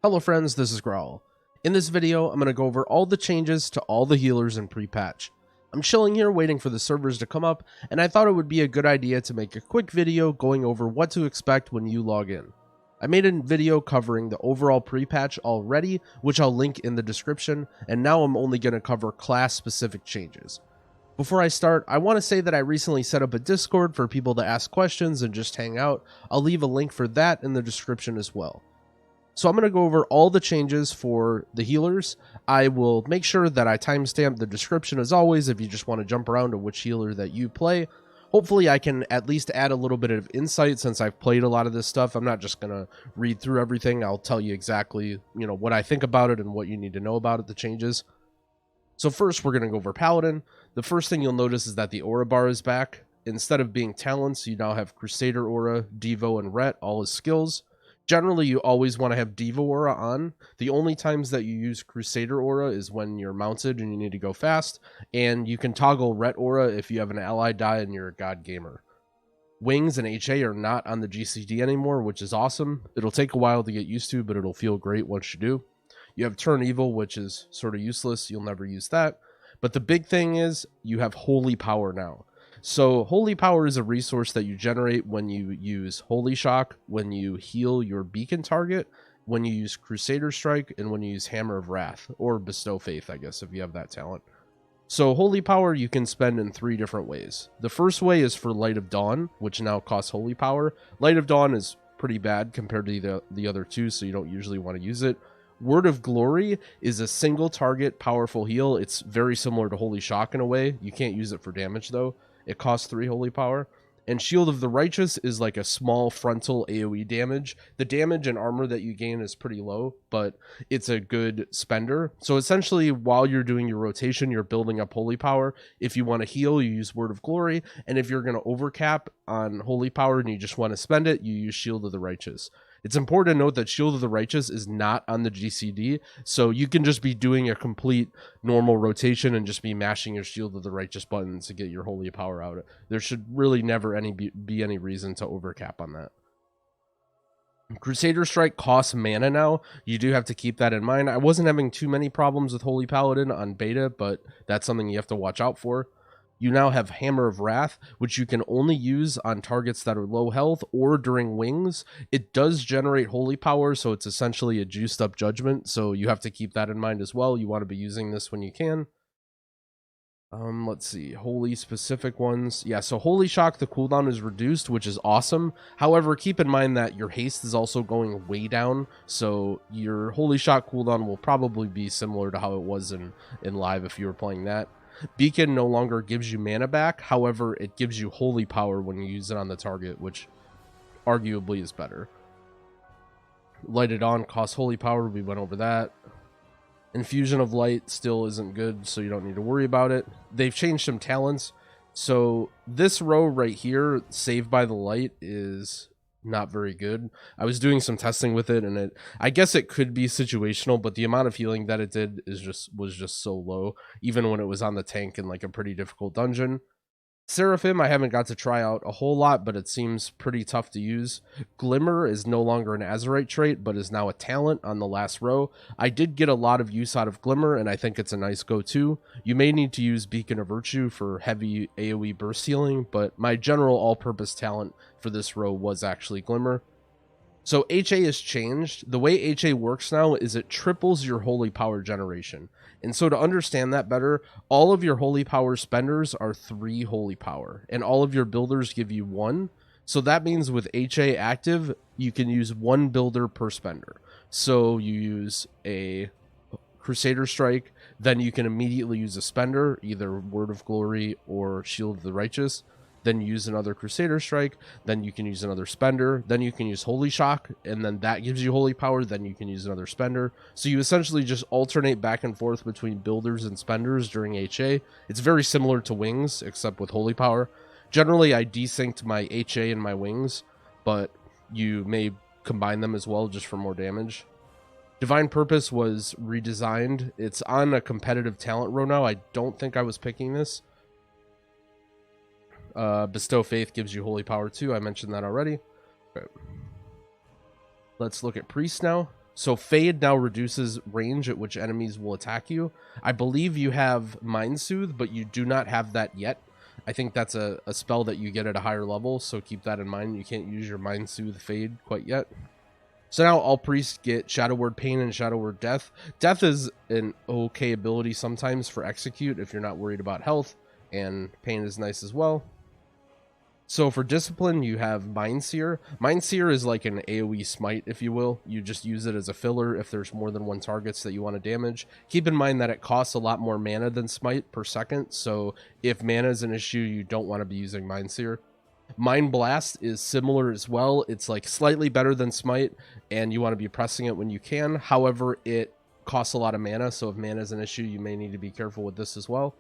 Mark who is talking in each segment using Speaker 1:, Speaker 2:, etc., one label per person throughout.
Speaker 1: Hello friends, this is Growl. In this video, I'm going to go over all the changes to all the healers in pre-patch. I'm chilling here waiting for the servers to come up, and I thought it would be a good idea to make a quick video going over what to expect when you log in. I made a video covering the overall pre-patch already, which I'll link in the description, and now I'm only going to cover class-specific changes. Before I start, I want to say that I recently set up a Discord for people to ask questions and just hang out. I'll leave a link for that in the description as well. So I'm going to go over all the changes for the healers. I will make sure that I timestamp the description as always if you just want to jump around to which healer that you play. Hopefully I can at least add a little bit of insight since I've played a lot of this stuff. I'm not just going to read through everything. I'll tell you exactly, what I think about it and what you need to know about it, the changes. So first we're going to go over Paladin. The first thing you'll notice is that the aura bar is back. Instead of being talents, you now have Crusader aura, Devo, and Ret, all as skills. Generally, you always want to have Devo aura on. The only times that you use Crusader aura is when you're mounted and you need to go fast, and you can toggle Ret aura if you have an ally die and you're a god gamer. Wings and HA are not on the GCD anymore, which is awesome. It'll take a while to get used to, but it'll feel great once you do. You have Turn Evil, which is sort of useless. You'll never use that. But the big thing is you have Holy Power now. So Holy Power is a resource that you generate when you use Holy Shock, when you heal your beacon target, when you use Crusader Strike, and when you use Hammer of Wrath, or Bestow Faith, I guess, if you have that talent. So Holy Power you can spend in 3 different ways. The first way is for Light of Dawn, which now costs Holy Power. Light of Dawn is pretty bad compared to the other two, so you don't usually want to use it. Word of Glory is a single target powerful heal. It's very similar to Holy Shock in a way. You can't use it for damage though. It costs 3 Holy Power. And Shield of the Righteous is like a small frontal AoE damage. The damage and armor that you gain is pretty low, but it's a good spender. So essentially, while you're doing your rotation, you're building up Holy Power. If you want to heal, you use Word of Glory. And if you're going to overcap on Holy Power and you just want to spend it, you use Shield of the Righteous. It's important to note that Shield of the Righteous is not on the GCD, so you can just be doing a complete normal rotation and just be mashing your Shield of the Righteous buttons to get your Holy Power out. There should really never be any reason to overcap on that. Crusader Strike costs mana now. You do have to keep that in mind. I wasn't having too many problems with Holy Paladin on beta, but that's something you have to watch out for. You now have Hammer of Wrath, which you can only use on targets that are low health or during wings. It does generate Holy Power, so it's essentially a juiced up judgment, so you have to keep that in mind as well. You want to be using this when you can. Let's see, Holy specific ones. Yeah, so Holy Shock, the cooldown is reduced, which is awesome. However, keep in mind that your haste is also going way down, so your Holy Shock cooldown will probably be similar to how it was in live if you were playing that. Beacon no longer gives you mana back, however, it gives you Holy Power when you use it on the target, which arguably is better. Lighted On costs Holy Power, we went over that. Infusion of Light still isn't good, so you don't need to worry about it. They've changed some talents, so this row right here, Saved by the Light, is not very good. I was doing some testing with it, and I guess it could be situational, but the amount of healing that it did was just so low, even when it was on the tank in like a pretty difficult dungeon. Seraphim I haven't got to try out a whole lot, but it seems pretty tough to use. Glimmer is no longer an Azerite trait, but is now a talent on the last row. I did get a lot of use out of Glimmer, and I think it's a nice go-to. You may need to use Beacon of Virtue for heavy AoE burst healing, but my general all-purpose talent for this row was actually Glimmer. So HA has changed. The way HA works now is it triples your Holy Power generation. And so to understand that better, all of your Holy Power spenders are 3 Holy Power, and all of your builders give you 1. So that means with HA active, you can use 1 builder per spender. So you use a Crusader Strike, then you can immediately use a spender, either Word of Glory or Shield of the Righteous. Then you use another Crusader Strike, then you can use another spender, then you can use Holy Shock, and then that gives you Holy Power, then you can use another spender. So you essentially just alternate back and forth between builders and spenders during HA. It's very similar to Wings, except with Holy Power. Generally, I desynced my HA and my Wings, but you may combine them as well just for more damage. Divine Purpose was redesigned. It's on a competitive talent row now. I don't think I was picking this. Bestow Faith gives you Holy Power too. I mentioned that already. Okay. Let's look at Priest now. So Fade now reduces range at which enemies will attack you. I believe you have Mind Soothe, but you do not have that yet. I think that's a spell that you get at a higher level, so keep that in mind. You can't use your Mind Soothe Fade quite yet. So now all priests get Shadow Word Pain and Shadow Word Death. Death is an okay ability sometimes for Execute if you're not worried about health, and Pain is nice as well. So for Discipline, you have Mind Seer. Mind Seer is like an AoE smite, if you will. You just use it as a filler if there's more than one targets that you want to damage. Keep in mind that it costs a lot more mana than Smite per second, so if mana is an issue, you don't want to be using Mind Seer. Mind Blast is similar as well. It's like slightly better than Smite, and you want to be pressing it when you can. However, it costs a lot of mana, so if mana is an issue, you may need to be careful with this as well.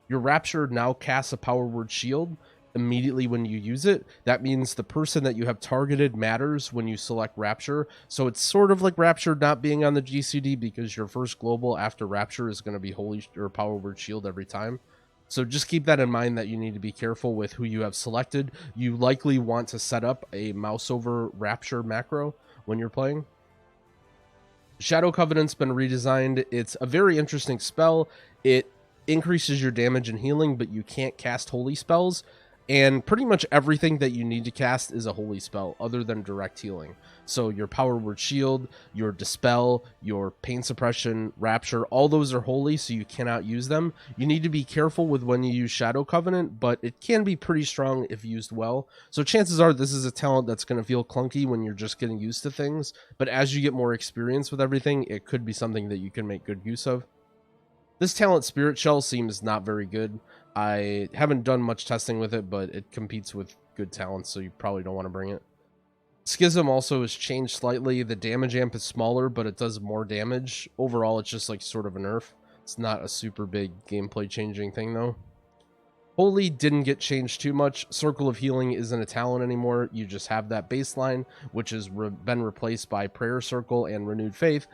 Speaker 1: Your Rapture now casts a Power Word Shield immediately when you use it. That means the person that you have targeted matters when you select Rapture. So it's sort of like Rapture not being on the GCD, because your first global after Rapture is going to be Holy or Power Word Shield every time. So just keep that in mind, that you need to be careful with who you have selected. You likely want to set up a mouse over Rapture macro when you're playing. Shadow Covenant's been redesigned. It's a very interesting spell. It increases your damage and healing, but you can't cast holy spells. And pretty much everything that you need to cast is a holy spell other than direct healing. So your Power Word Shield, your Dispel, your Pain Suppression, Rapture, all those are holy, so you cannot use them. You need to be careful with when you use Shadow Covenant, but it can be pretty strong if used well. So chances are this is a talent that's going to feel clunky when you're just getting used to things. But as you get more experience with everything, it could be something that you can make good use of. This talent, Spirit Shell, seems not very good. I haven't done much testing with it, but it competes with good talents, so you probably don't want to bring it. Schism also has changed slightly. The damage amp is smaller, but it does more damage. Overall, it's just like sort of a nerf. It's not a super big gameplay changing thing, though. Holy didn't get changed too much. Circle of Healing isn't a talent anymore. You just have that baseline, which has been replaced by Prayer Circle and Renewed Faith.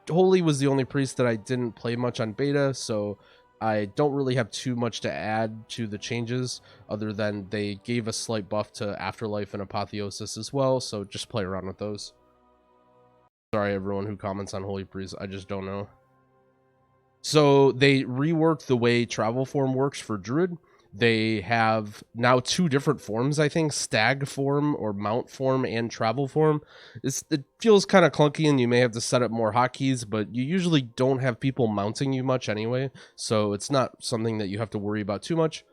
Speaker 1: Holy was the only priest that I didn't play much on beta, so I don't really have too much to add to the changes, other than they gave a slight buff to Afterlife and Apotheosis as well, so just play around with those. Sorry everyone who comments on Holy Priest, I just don't know. So they reworked the way travel form works for Druid. They have now two different forms, I think, stag form or mount form and travel form. It feels kind of clunky, and you may have to set up more hotkeys, but you usually don't have people mounting you much anyway, so it's not something that you have to worry about too much.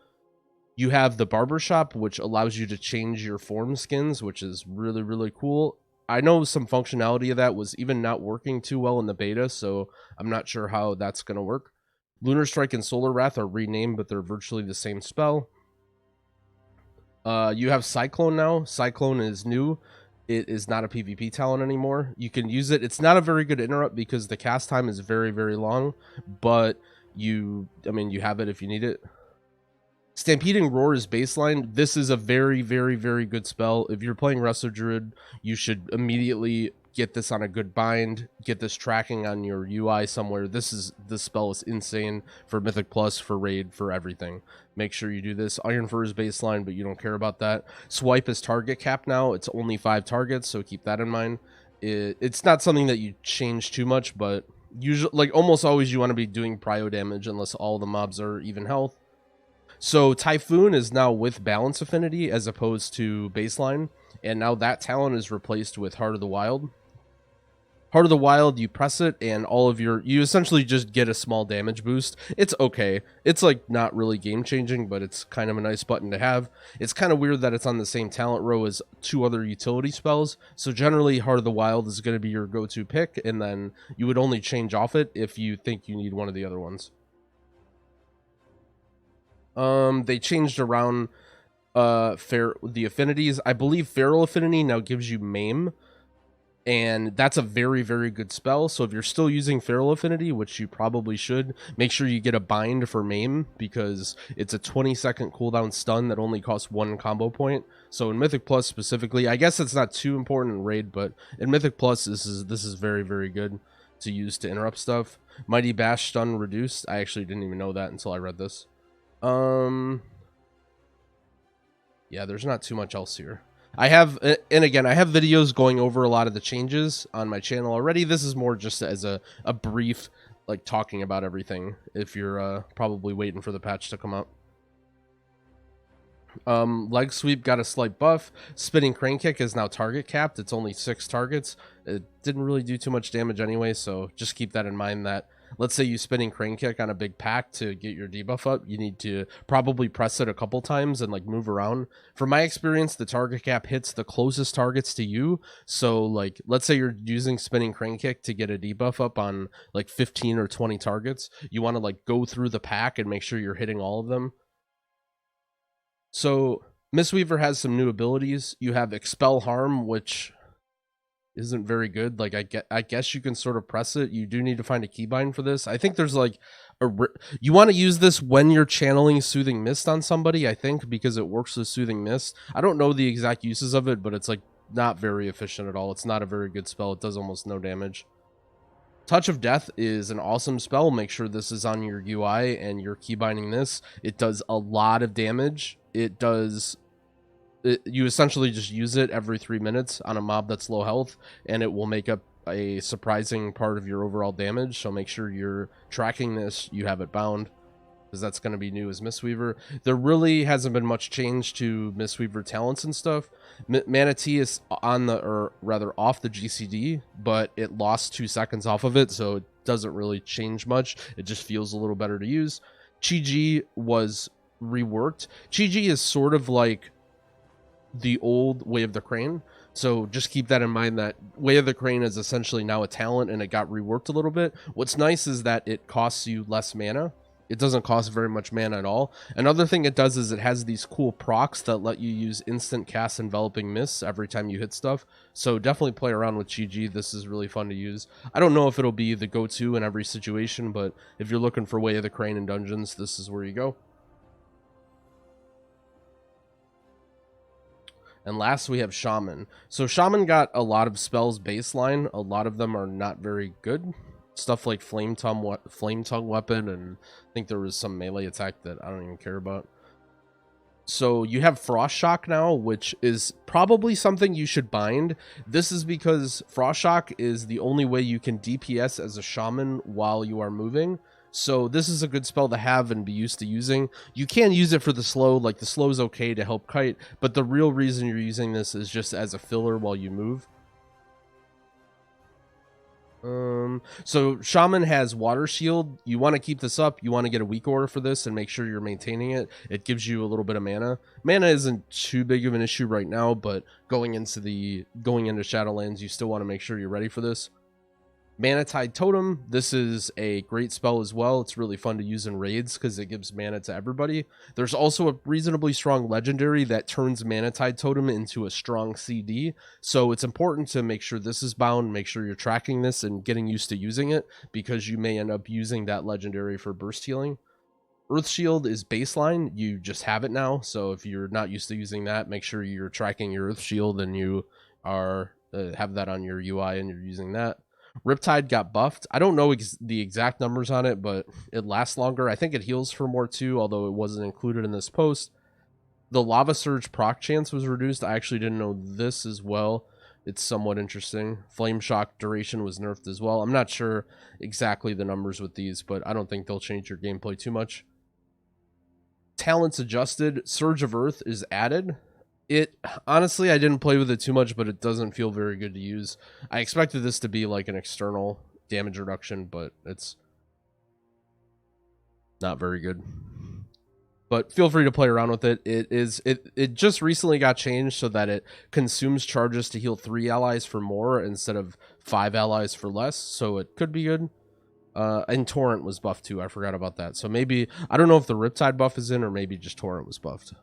Speaker 1: You have the barbershop, which allows you to change your form skins, which is really, really cool. I know some functionality of that was even not working too well in the beta, so I'm not sure how that's going to work. Lunar Strike and Solar Wrath are renamed, but they're virtually the same spell. You have Cyclone now. Cyclone is new. It is not a PvP talent anymore. You can use it. It's not a very good interrupt because the cast time is very, very long, but you have it if you need it. Stampeding Roar is baseline. This is a very, very, very good spell. If you're playing Resto Druid, you should immediately get this on a good bind, get this tracking on your UI somewhere. This spell is insane for Mythic Plus, for Raid, for everything. Make sure you do this. Iron Fur is baseline, but you don't care about that. Swipe is target cap now. It's only 5 targets, so keep that in mind. It's not something that you change too much, but usually, like almost always, you want to be doing prio damage unless all the mobs are even health. So Typhoon is now with Balance Affinity as opposed to baseline, and now that talent is replaced with Heart of the Wild. Heart of the Wild, you press it, and you essentially just get a small damage boost. It's okay. It's like not really game changing, but it's kind of a nice button to have. It's kind of weird that it's on the same talent row as 2 other utility spells. So generally, Heart of the Wild is going to be your go-to pick, and then you would only change off it if you think you need one of the other ones. They changed around the affinities. I believe Feral Affinity now gives you Maim, and that's a very, very good spell. So if you're still using Feral Affinity, which you probably should, make sure you get a bind for Maim, because it's a 20-second cooldown stun that only costs 1 combo point. So in Mythic Plus specifically, I guess it's not too important in Raid, but in Mythic Plus, this is very, very good to use to interrupt stuff. Mighty Bash stun reduced. I actually didn't even know that until I read this. Yeah, there's not too much else here. I have, and again, I have videos going over a lot of the changes on my channel already. This is more just as a brief, like, talking about everything, if you're probably waiting for the patch to come out. Leg sweep got a slight buff. Spinning crane kick is now target capped. It's only 6 targets. It didn't really do too much damage anyway, so just keep that in mind that, let's say you spinning crane kick on a big pack to get your debuff up, you need to probably press it a couple times and like move around. From my experience, the target cap hits the closest targets to you. So like, let's say you're using spinning crane kick to get a debuff up on like 15 or 20 targets. You want to like go through the pack and make sure you're hitting all of them. So Mistweaver has some new abilities. You have Expel Harm, which isn't very good. Like, I guess you can sort of press it. You do need to find a keybind for this. I think there's like you want to use this when you're channeling Soothing Mist on somebody, I think, because it works with Soothing Mist. I don't know the exact uses of it, but it's like not very efficient at all. It's not a very good spell. It does almost no damage. Touch of Death is an awesome spell. Make sure this is on your UI and you're keybinding this. It does a lot of damage. You essentially just use it every 3 minutes on a mob that's low health, and it will make up a surprising part of your overall damage. So make sure you're tracking this, you have it bound, because that's going to be new as Mistweaver. There really hasn't been much change to Mistweaver talents and stuff. Manatee is on the, or rather off the GCD, but it lost 2 seconds off of it, so it doesn't really change much. It just feels a little better to use. Chi-Ji was reworked. Chi-Ji is sort of like the old Way of the Crane, so just keep that in mind, that Way of the Crane is essentially now a talent and it got reworked a little bit. What's nice is that it costs you less mana. It doesn't cost very much mana at all. Another thing it does is it has these cool procs that let you use instant cast Enveloping Mists every time you hit stuff. So definitely play around with Chi-Ji. This is really fun to use. I don't know if it'll be the go-to in every situation, but if you're looking for Way of the Crane in dungeons, this is where you go. And last we have Shaman. So Shaman got a lot of spells baseline. A lot of them are not very good. Stuff like Flame Tongue Weapon, and I think there was some melee attack that I don't even care about. So you have Frost Shock now, which is probably something you should bind. This is because Frost Shock is the only way you can DPS as a Shaman while you are moving. So this is a good spell to have and be used to using. You can use it for the slow, like the slow is okay to help kite, but the real reason you're using this is just as a filler while you move. So Shaman has Water Shield. You want to keep this up. You want to get a weak aura for this and make sure you're maintaining it. It gives you a little bit of mana. Mana isn't too big of an issue right now, but going into Shadowlands, you still want to make sure you're ready for this. Mana Tide Totem, this is a great spell as well. It's really fun to use in raids because it gives mana to everybody. There's also a reasonably strong legendary that turns Mana Tide Totem into a strong CD, so it's important to make sure this is bound, make sure you're tracking this and getting used to using it, because you may end up using that legendary for burst healing. Earth Shield is baseline, you just have it now, so if you're not used to using that, make sure you're tracking your Earth Shield and you are have that on your UI and you're using that. Riptide got buffed. I don't know the exact numbers on it, but it lasts longer. I think it heals for more too, although it wasn't included in this post. The Lava Surge proc chance was reduced. I actually didn't know this as well. It's somewhat interesting. Flame Shock duration was nerfed as well. I'm not sure exactly the numbers with these, but I don't think they'll change your gameplay too much. Talents adjusted. Surge of Earth is added. Honestly, I didn't play with it too much, but it doesn't feel very good to use. I expected this to be like an external damage reduction, but it's not very good. But feel free to play around with it. It just recently got changed so that it consumes charges to heal 3 allies for more instead of 5 allies for less, so it could be good. And Torrent was buffed too. I forgot about that. So maybe, I don't know if the Riptide buff is in, or maybe just Torrent was buffed.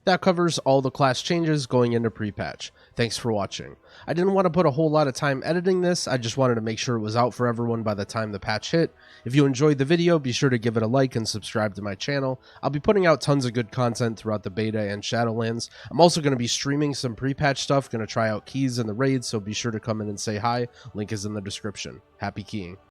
Speaker 1: That covers all the class changes going into pre-patch. Thanks for watching. I didn't want to put a whole lot of time editing this, I just wanted to make sure it was out for everyone by the time the patch hit. If you enjoyed the video, be sure to give it a like and subscribe to my channel. I'll be putting out tons of good content throughout the beta and Shadowlands. I'm also going to be streaming some pre-patch stuff, going to try out keys in the raid, so be sure to come in and say hi. Link is in the description. Happy keying.